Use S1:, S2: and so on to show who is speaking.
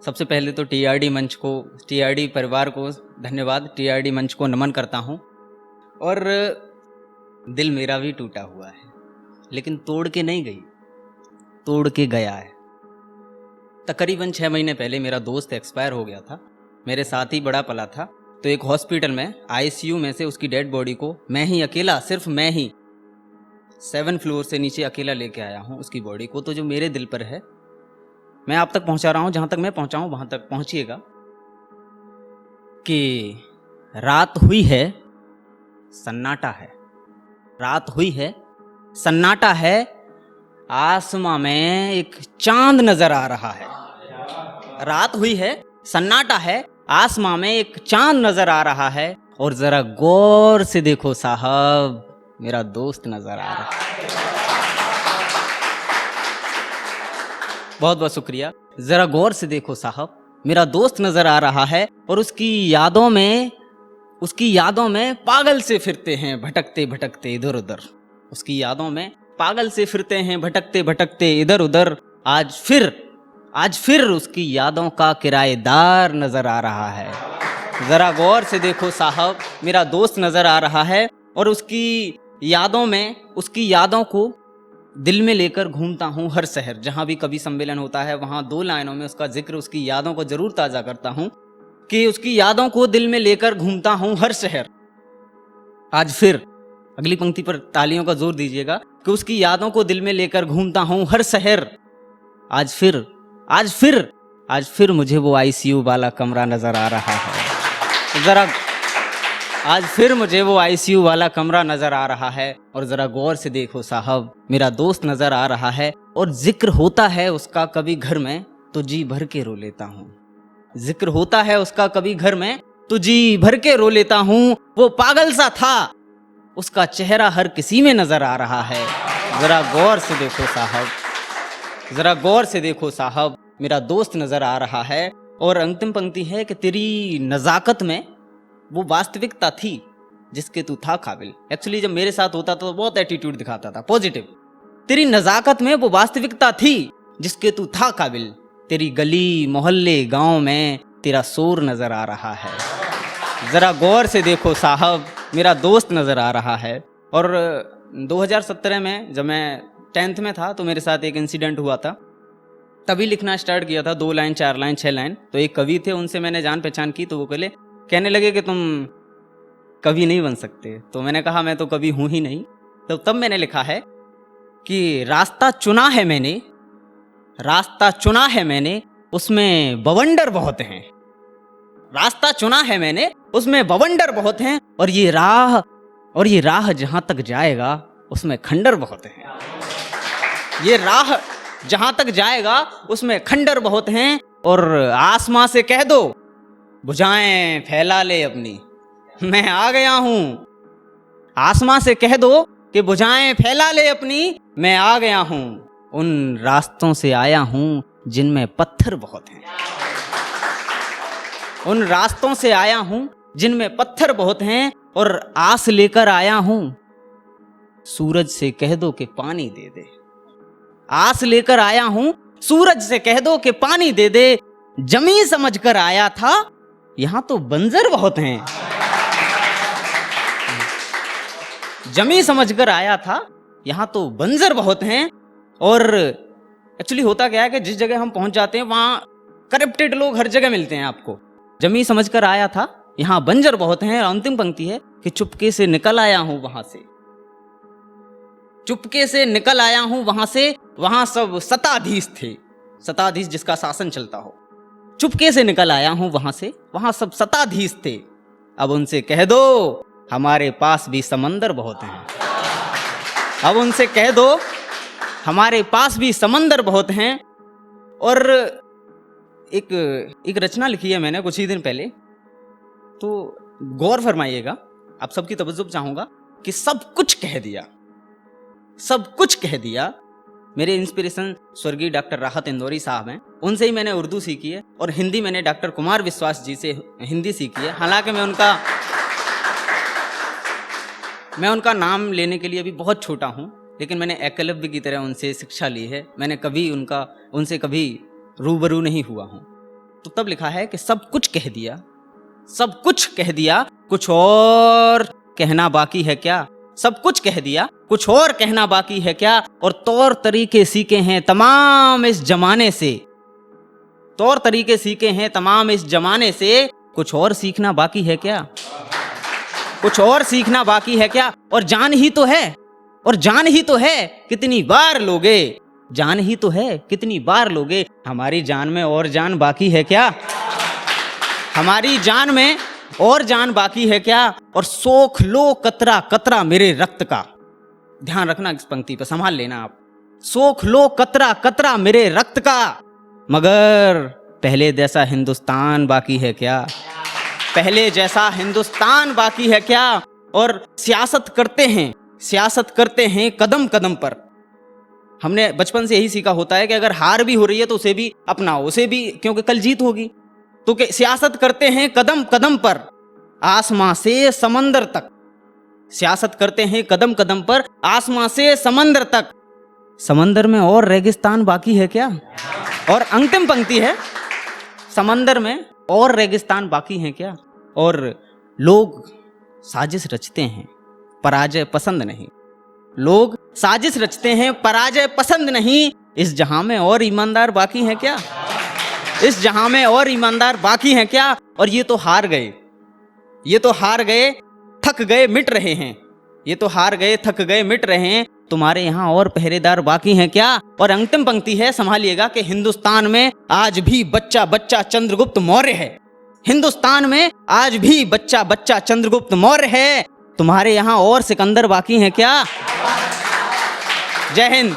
S1: सबसे पहले तो टीआरडी मंच को, टीआरडी परिवार को धन्यवाद, टीआरडी मंच को नमन करता हूँ। और दिल मेरा भी टूटा हुआ है, लेकिन तोड़ के नहीं गई, तोड़ के गया है। तकरीबन 6 महीने पहले मेरा दोस्त एक्सपायर हो गया था, मेरे साथ ही बड़ा पला था। तो एक हॉस्पिटल में आईसीयू में से उसकी डेड बॉडी को मैं ही अकेला, सिर्फ मैं ही 7 फ्लोर से नीचे अकेला लेके आया हूँ उसकी बॉडी को। तो जो मेरे दिल पर है मैं आप तक पहुंचा रहा हूं, जहां तक मैं पहुंचा हूं वहां तक पहुंचिएगा। कि रात हुई है, सन्नाटा है, रात हुई है, सन्नाटा है, आसमां में एक चांद नजर आ रहा है। रात हुई है, सन्नाटा है, आसमां में एक चांद नजर आ रहा है। और जरा गौर से देखो साहब, मेरा दोस्त नजर आ रहा है। बहुत बहुत शुक्रिया। जरा गौर से देखो साहब, मेरा दोस्त नजर आ रहा है। और उसकी यादों में पागल से फिरते हैं भटकते भटकते इधर उधर। उसकी यादों में पागल से फिरते हैं भटकते भटकते इधर उधर। आज फिर उसकी यादों का किराएदार नजर आ रहा है। जरा गौर से देखो साहब, मेरा दोस्त नजर आ रहा है। और उसकी यादों को दिल में लेकर घूमता हूँ हर शहर। जहाँ भी कभी सम्मेलन होता है वहाँ 2 लाइनों में उसका जिक्र, उसकी यादों को जरूर ताज़ा करता हूँ कि उसकी यादों को दिल में लेकर घूमता हूँ हर शहर। आज फिर, अगली पंक्ति पर तालियों का जोर दीजिएगा, कि उसकी यादों को दिल में लेकर घूमता हूँ हर शहर। आज फिर मुझे वो आईसीयू वाला कमरा नजर आ रहा है। आज फिर मुझे वो आईसीयू वाला कमरा नजर आ रहा है। और जरा गौर से देखो साहब, मेरा दोस्त नजर आ रहा है। और जिक्र होता है उसका कभी घर में तो जी भर के रो लेता हूँ। जिक्र होता है उसका कभी घर में तो जी भर के रो लेता हूँ। वो पागल सा था, उसका चेहरा हर किसी में नजर आ रहा है। जरा गौर से देखो साहब, जरा गौर से देखो साहब, मेरा दोस्त नजर आ रहा है। और अंतिम पंक्ति है कि तेरी नजाकत में वो वास्तविकता थी जिसके तू था काबिल। एक्चुअली जब मेरे साथ होता तो बहुत एटीट्यूड दिखाता था, पॉजिटिव। तेरी नजाकत में वो वास्तविकता थी जिसके तू था काबिल। तेरी गली मोहल्ले गांव में तेरा शोर नजर आ रहा है। जरा गौर से देखो साहब, मेरा दोस्त नजर आ रहा है। और 2017 में जब मैं 10th में था तो मेरे साथ एक इंसिडेंट हुआ था। तभी लिखना स्टार्ट किया था, 2 लाइन 4 लाइन 6 लाइन। तो एक कवि थे, उनसे मैंने जान पहचान की। तो वो कहने लगे कि तुम कवि नहीं बन सकते। तो मैंने कहा मैं तो कवि हूं ही नहीं। तो तब मैंने लिखा है कि रास्ता चुना है मैंने, उसमें बवंडर बहुत हैं। रास्ता चुना है मैंने, उसमें बवंडर बहुत हैं। और ये राह जहां तक जाएगा उसमें खंडर बहुत हैं। ये राह जहां तक जाएगा उसमें खंडर बहुत हैं। और आसमां से कह दो भुजाएं फैला ले अपनी, मैं आ गया हूं। आसमां से कह दो कि भुजाएं फैला ले अपनी, मैं आ गया हूं। उन रास्तों से आया हूं जिनमें पत्थर बहुत हैं। उन रास्तों से आया हूं जिनमें पत्थर बहुत हैं। और आस लेकर आया हूं, सूरज से कह दो कि पानी दे दे। आस लेकर आया हूं, सूरज से कह दो कि पानी दे दे। जमी समझकर आया था, यहां तो बंजर बहुत हैं। जमी समझकर आया था, यहां तो बंजर बहुत हैं। और एक्चुअली होता क्या है कि जिस जगह हम पहुंच जाते हैं वहां करप्टेड लोग हर जगह मिलते हैं आपको। जमी समझकर आया था, यहां बंजर बहुत हैं। अंतिम पंक्ति है कि चुपके से निकल आया हूं वहां से। चुपके से निकल आया हूं वहां से, वहां सब सत्ताधीश थे, सत्ताधीश जिसका शासन चलता हो। चुपके से निकल आया हूं वहां से, वहां सब सत्ताधीश थे। अब उनसे कह दो हमारे पास भी समंदर बहुत हैं। अब उनसे कह दो हमारे पास भी समंदर बहुत हैं। और एक रचना लिखी है मैंने कुछ ही दिन पहले, तो गौर फरमाइएगा, आप सबकी तवज्जो चाहूंगा कि सब कुछ कह दिया, सब कुछ कह दिया। मेरे इंस्पिरेशन स्वर्गीय डॉक्टर राहत इंदौरी साहब हैं, उनसे ही मैंने उर्दू सीखी है। और हिंदी मैंने डॉक्टर कुमार विश्वास जी से हिंदी सीखी है। हालांकि मैं उनका नाम लेने के लिए अभी बहुत छोटा हूं, लेकिन मैंने एकलव्य की तरह उनसे शिक्षा ली है। मैंने उनसे कभी रूबरू नहीं हुआ हूं। तो तब लिखा है कि सब कुछ कह दिया, सब कुछ कह दिया, कुछ और कहना बाकी है क्या? सब कुछ कह दिया, कुछ और कहना बाकी है क्या? और तौर तरीके सीखे हैं तमाम इस जमाने से, तौर तरीके सीखे हैं तमाम इस जमाने से, कुछ और सीखना बाकी है क्या? कुछ और सीखना बाकी है क्या? और जान ही तो है, और जान ही तो है कितनी बार लोगे, जान ही तो है कितनी बार लोगे, हमारी जान में और जान बाकी है क्या? हमारी जान में और जान बाकी है क्या? और सोख लो कतरा कतरा मेरे रक्त का, ध्यान रखना इस पंक्ति पर, संभाल लेना आप। सोख लो कतरा कतरा मेरे रक्त का, मगर पहले जैसा हिंदुस्तान बाकी है क्या? पहले जैसा हिंदुस्तान बाकी है क्या? और सियासत करते हैं कदम कदम पर। हमने बचपन से यही सीखा होता है कि अगर हार भी हो रही है तो उसे भी अपनाओ, उसे भी, क्योंकि कल जीत होगी। तो सियासत करते हैं कदम कदम पर, आसमां से समंदर तक, सियासत करते हैं कदम कदम पर, आसमां से समंदर तक, समंदर में और रेगिस्तान बाकी है क्या? और अंतिम पंक्ति है, समंदर में और रेगिस्तान बाकी है क्या? और लोग साजिश रचते हैं पराजय पसंद नहीं, लोग साजिश रचते हैं पराजय पसंद नहीं, इस जहां में और ईमानदार बाकी हैं क्या? इस जहां में और ईमानदार बाकी हैं क्या? और ये तो हार गए, ये तो हार गए, थक गए, मिट रहे हैं, ये तो हार गए, थक गए, मिट रहे हैं, तुम्हारे यहां और पहरेदार बाकी हैं क्या? और अंतिम पंक्ति है, संभालिएगा, कि हिंदुस्तान में आज भी बच्चा बच्चा चंद्रगुप्त मौर्य है, हिंदुस्तान में आज भी बच्चा बच्चा चंद्रगुप्त मौर्य है, तुम्हारे यहां और सिकंदर बाकी हैं क्या? जय हिंद।